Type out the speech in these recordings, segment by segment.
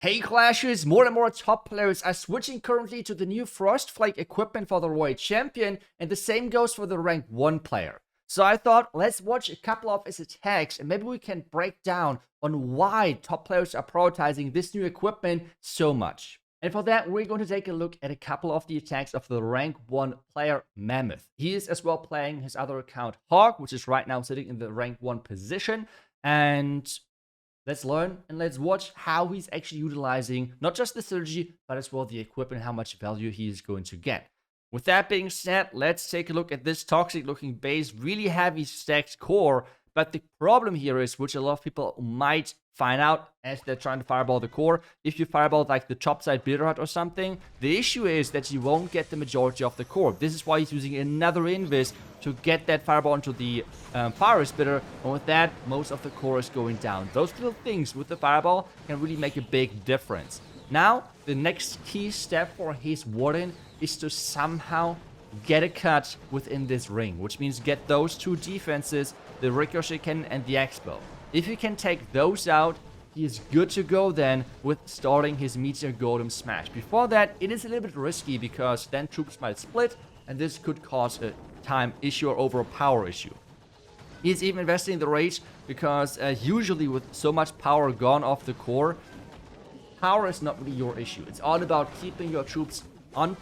Hey Clashers, more and more top players are switching currently to the new Flake equipment for the Royal Champion, and the same goes for the rank 1 player. So I thought, let's watch a couple of his attacks and maybe we can break down on why top players are prioritizing this new equipment so much. And for that, we're going to take a look at a couple of the attacks of the rank 1 player Mammoth. He is as well playing his other account Hawk, which is right now sitting in the rank 1 position, and let's learn and let's watch how he's actually utilizing not just the synergy, but as well the equipment, how much value he is going to get. With that being said, let's take a look at this toxic looking base, really heavy stacked core. But the problem here is, which a lot of people might find out as they're trying to fireball the core, if you fireball like the topside builder hut or something, the issue is that you won't get the majority of the core. This is why he's using another invis to get that fireball into the fire spitter, and with that, most of the core is going down. Those little things with the fireball can really make a big difference. Now, the next key step for his warden is to somehow get a cut within this ring, which means get those two defenses, the ricochet cannon and the X-bow. If you can take those out, he is good to go then with starting his Meteor Golem smash. Before that, it is a little bit risky because then troops might split and this could cause a time issue or over a power issue. He's even investing in the rage because usually with so much power gone off the core, power is not really your issue. It's all about keeping your troops on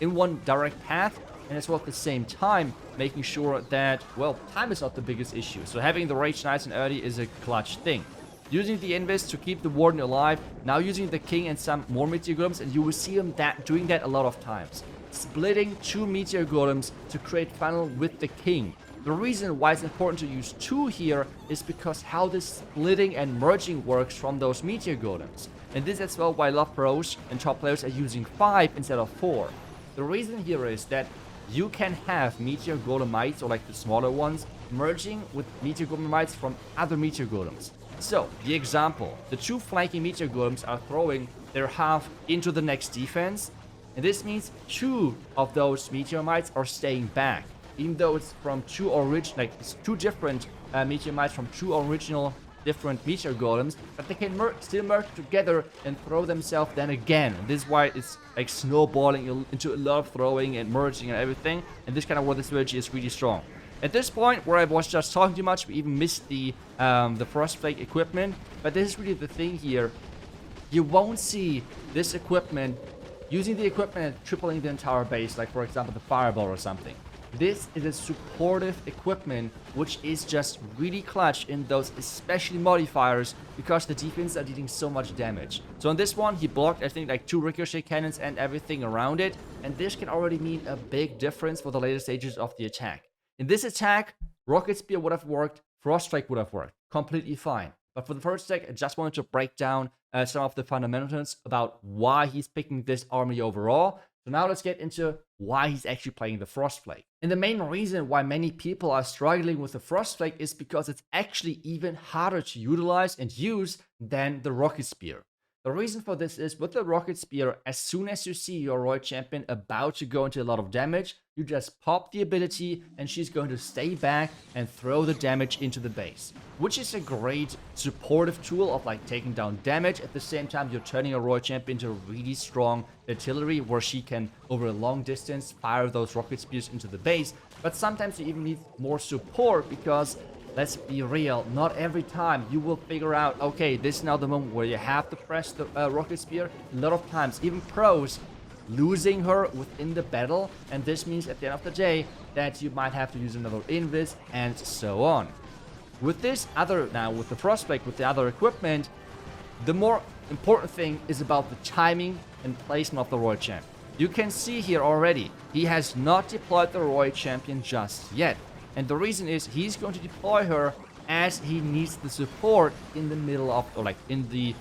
in one direct path, and as well at the same time making sure that, well, time is not the biggest issue. So having the rage nice and early is a clutch thing. Using the invis to keep the warden alive, now using the king and some more meteor golems, and you will see him doing that a lot of times. Splitting 2 meteor golems to create funnel with the king. The reason why it's important to use 2 here is because how this splitting and merging works from those meteor golems. And this is as well why a lot of pros and top players are using 5 instead of 4. The reason here is that you can have meteor golemites, or like the smaller ones, merging with meteor golemites from other meteor golems. So, the example, the 2 flanking meteor golems are throwing their half into the next defense, and this means 2 of those meteorites are staying back, even though it's from 2 different meteorites from 2 original different meteor golems, but they can still merge together and throw themselves then again. And this is why it's like snowballing into a lot of throwing and merging and everything, and this kind of where the strategy is really strong. At this point, where I was just talking too much, we even missed the Flake equipment, but this is really the thing here. You won't see this equipment using the equipment and tripling the entire base, like for example the fireball or something. This is a supportive equipment which is just really clutch in those especially modifiers because the defense are dealing so much damage. So on this one, he blocked I think like 2 ricochet cannons and everything around it, and this can already mean a big difference for the later stages of the attack. In this attack, Rocket Spear would have worked, Froststrike would have worked, completely fine. But for the first attack, I just wanted to break down some of the fundamentals about why he's picking this army overall. So now let's get into why he's actually playing the Frostflake. And the main reason why many people are struggling with the Frostflake is because it's actually even harder to utilize and use than the Rocket Spear. The reason for this is with the Rocket Spear, as soon as you see your Royal Champion about to go into a lot of damage, you just pop the ability and she's going to stay back and throw the damage into the base. Which is a great supportive tool of like taking down damage. At the same time, you're turning your Royal Champion into a really strong artillery where she can, over a long distance, fire those Rocket Spears into the base. But sometimes you even need more support because, let's be real, not every time you will figure out, okay, this is now the moment where you have to press the Rocket Spear. A lot of times, even pros, losing her within the battle, and this means at the end of the day that you might have to use another invis and so on. With this other, now with the Frostbite, with the other equipment, the more important thing is about the timing and placement of the Royal Champion. You can see here already, he has not deployed the Royal Champion just yet. And the reason is he's going to deploy her as he needs the support in the middle of, or like in the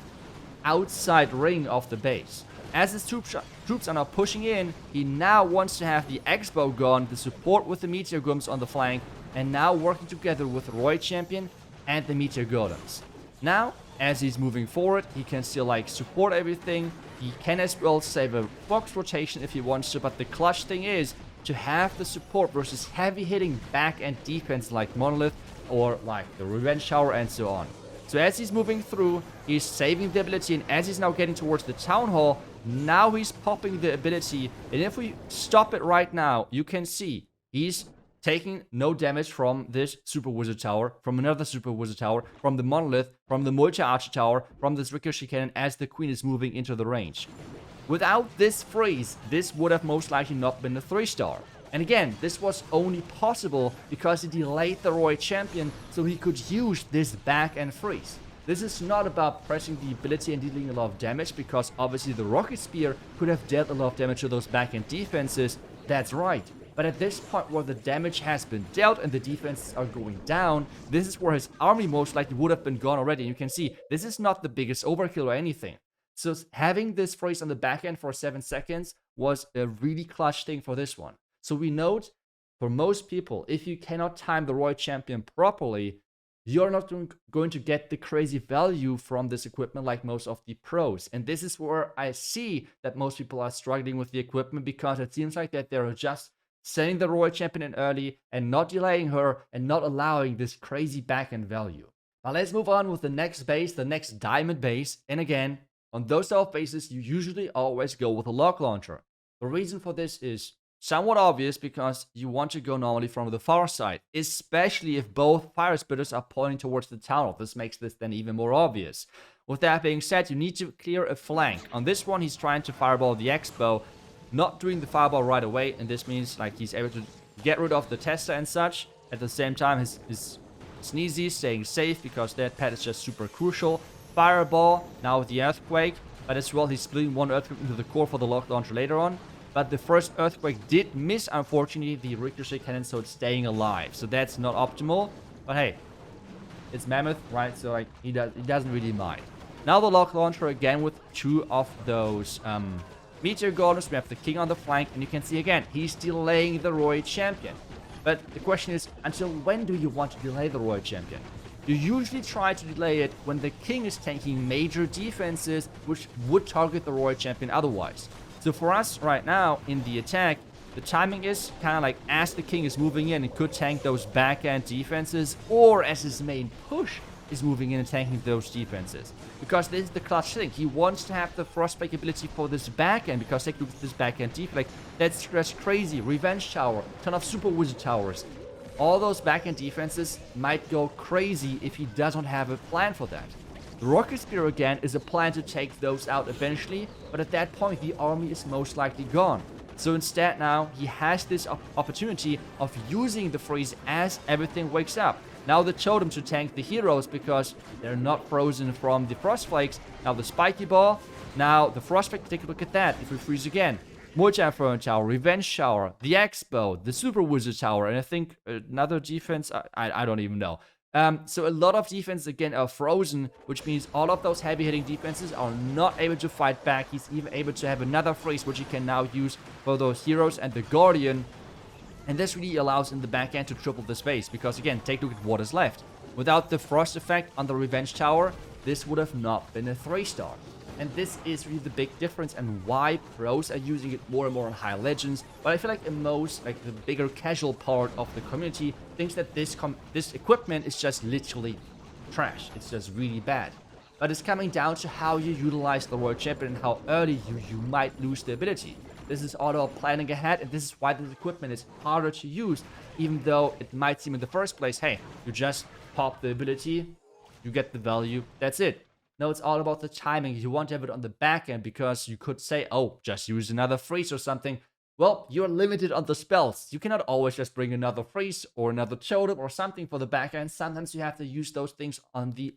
outside ring of the base. As his troops are now pushing in, he now wants to have the X-bow gone, the support with the meteor golems on the flank, and now working together with the Royal Champion and the meteor golems. Now, as he's moving forward, he can still like support everything. He can as well save a box rotation if he wants to, but the clutch thing is to have the support versus heavy hitting back end defense like Monolith or like the Revenge Shower and so on. So as he's moving through, he's saving the ability, and as he's now getting towards the Town Hall, now he's popping the ability. And if we stop it right now, you can see he's taking no damage from this Super Wizard Tower, from another Super Wizard Tower, from the Monolith, from the Multi-Archer Tower, from this Ricochet Cannon as the Queen is moving into the range. Without this freeze, this would have most likely not been a 3-star. And again, this was only possible because he delayed the Royal Champion so he could use this back-end freeze. This is not about pressing the ability and dealing a lot of damage, because obviously the Rocket Spear could have dealt a lot of damage to those back-end defenses. That's right. But at this point where the damage has been dealt and the defenses are going down, this is where his army most likely would have been gone already. And you can see, this is not the biggest overkill or anything. So having this freeze on the back end for 7 seconds was a really clutch thing for this one. So we note, for most people, if you cannot time the Royal Champion properly, you're not going to get the crazy value from this equipment like most of the pros. And this is where I see that most people are struggling with the equipment, because it seems like that they're just sending the Royal Champion in early and not delaying her and not allowing this crazy back-end value. Now let's move on with the next base, the next diamond base. And again, on those type of bases, you usually always go with a lock launcher. The reason for this is somewhat obvious, because you want to go normally from the far side, especially if both fire spitters are pointing towards the town hall. This makes this then even more obvious. With that being said, you need to clear a flank. On this one, he's trying to fireball the X-Bow, not doing the fireball right away, and this means like he's able to get rid of the tester and such. At the same time, his Sneezy staying safe, because that pad is just super crucial. Fireball, now with the Earthquake, but as well he's splitting one Earthquake into the core for the lock launcher later on. But the first Earthquake did miss, unfortunately, the Ricochet Cannon, so it's staying alive. So that's not optimal. But hey, it's Mammoth, right? So like he doesn't really mind. Now the lock launcher again with 2 of those Meteor Golems. We have the King on the flank, and you can see again, he's delaying the Royal Champion. But the question is, until when do you want to delay the Royal Champion? You usually try to delay it when the King is tanking major defenses, which would target the Royal Champion otherwise. So for us right now in the attack, the timing is kind of like as the King is moving in and could tank those back-end defenses, or as his main push is moving in and tanking those defenses. Because this is the clutch thing. He wants to have the Frostbite ability for this back-end, because take a look at this back-end defense. Like, that's crazy. Revenge Tower, ton of Super Wizard Towers. All those back-end defenses might go crazy if he doesn't have a plan for that. The Rocket Spear again is a plan to take those out eventually, but at that point the army is most likely gone. So instead now he has this opportunity of using the freeze as everything wakes up. Now the totem to tank the heroes, because they're not frozen from the Frost Flakes. Now the Spiky Ball, now the Frostbite, take a look at that if we freeze again. Multi-Inferno Tower, Revenge Shower, the X-Bow, the Super Wizard Tower, and I think another defense, I don't even know. So a lot of defenses again are frozen, which means all of those heavy hitting defenses are not able to fight back. He's even able to have another freeze, which he can now use for those heroes and the Guardian. And this really allows in the back end to triple the space, because again, take a look at what is left. Without the frost effect on the Revenge Tower, this would have not been a 3-star. And this is really the big difference, and why pros are using it more and more on high legends. But I feel like the bigger casual part of the community thinks that this equipment is just literally trash. It's just really bad. But it's coming down to how you utilize the Royal Champion and how early you might lose the ability. This is all about planning ahead, and this is why this equipment is harder to use, even though it might seem in the first place, hey, you just pop the ability, you get the value, that's it. No, it's all about the timing. You want to have it on the back end, because you could say, oh, just use another freeze or something. Well, you're limited on the spells. You cannot always just bring another freeze or another totem or something for the back end. Sometimes you have to use those things on the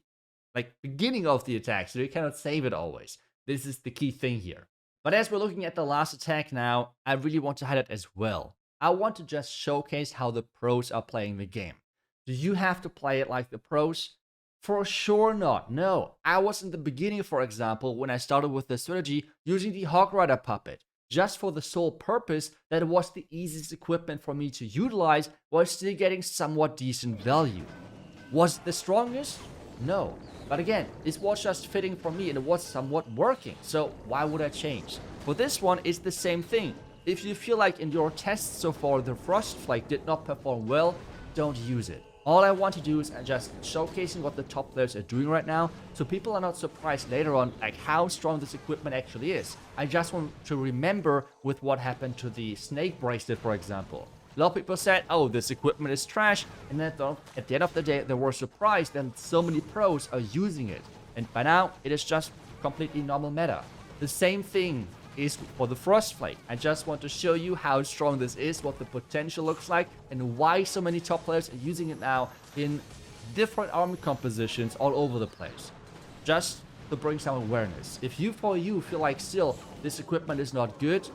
beginning of the attack, so you cannot save it always. This is the key thing here. But as we're looking at the last attack now, I really want to highlight as well. I want to just showcase how the pros are playing the game. Do you have to play it like the pros? For sure not. No. I was in the beginning, for example, when I started with the strategy, using the Hog Rider puppet, just for the sole purpose that it was the easiest equipment for me to utilize while still getting somewhat decent value. Was it the strongest? No. But again, this was just fitting for me and it was somewhat working, so why would I change? For this one, it's the same thing. If you feel like in your tests so far the Frost Flake did not perform well, don't use it. All I want to do is just showcasing what the top players are doing right now, so people are not surprised later on like how strong this equipment actually is. I just want to remember with what happened to the snake bracelet, for example. A lot of people said, oh, this equipment is trash, and then at the end of the day, they were surprised that so many pros are using it. And by now, it is just completely normal meta. The same thing is for the Frost Flake. I just want to show you how strong this is, what the potential looks like, and why so many top players are using it now in different army compositions all over the place. Just to bring some awareness. If you feel like still this equipment is not good,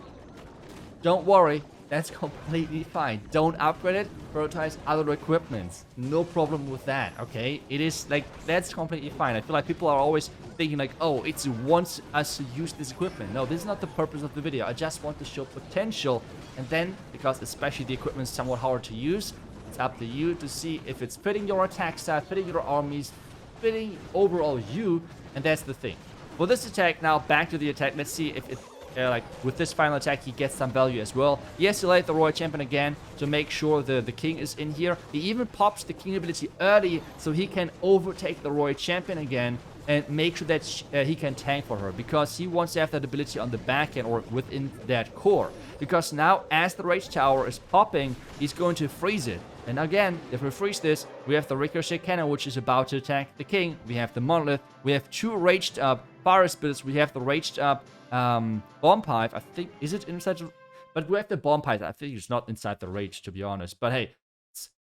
don't worry. That's completely fine. Don't upgrade it. Prioritize other equipments. No problem with that, okay? It is like, that's completely fine. I feel like people are always thinking like, oh, iTzu wants us to use this equipment. No, this is not the purpose of the video. I just want to show potential. And then, because especially the equipment is somewhat hard to use, it's up to you to see if it's fitting your attack style, fitting your armies, fitting overall you. And that's the thing. For this attack, now back to the attack. Let's see if it like with this final attack he gets some value as well. Yes, he laid the Royal Champion again to make sure the king is in here. He even pops the king ability early so he can overtake the Royal Champion again and make sure that he can tank for her, because he wants to have that ability on the back end or within that core. Because now as the Rage Tower is popping, he's going to freeze it. And again, if we freeze this, we have the Ricochet Cannon, which is about to attack the king. We have the Monolith. We have two raged up Fire Spirits. We have the raged up Bomb Pipe. I think, is it inside? But we have the Bomb Pipe. I think it's not inside the Rage, to be honest. But hey,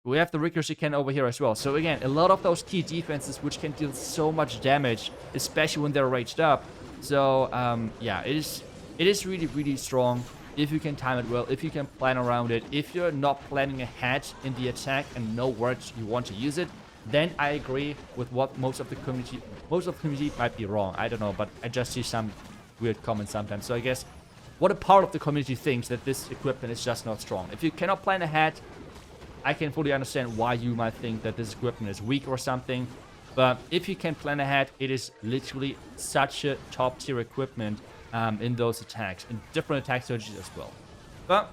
we have the Ricochet Cannon over here as well. So again, a lot of those key defenses which can deal so much damage, especially when they're raged up. So yeah, it is really, really strong. If you can time it well, if you can plan around it, if you're not planning ahead in the attack and know where you want to use it, then I agree with what most of the community might be wrong. I don't know, but I just see some weird comments sometimes. So I guess what a part of the community thinks that this equipment is just not strong. If you cannot plan ahead, I can fully understand why you might think that this equipment is weak or something. But if you can plan ahead, it is literally such a top tier equipment in those attacks, in different attack strategies as well. But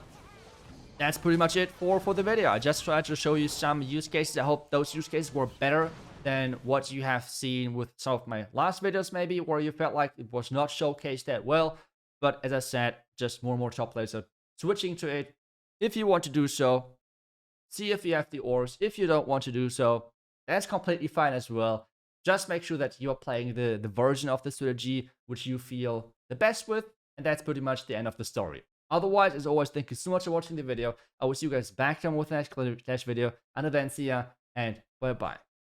that's pretty much it for the video. I just tried to show you some use cases. I hope those use cases were better than what you have seen with some of my last videos, maybe, where you felt like it was not showcased that well. But as I said, just more and more top players are switching to it. If you want to do so, see if you have the ores. If you don't want to do so, that's completely fine as well. Just make sure that you're playing the version of the strategy which you feel the best with, and that's pretty much the end of the story. Otherwise, as always, thank you so much for watching the video. I will see you guys back then with the next Clash video. Until then, see ya, and bye-bye.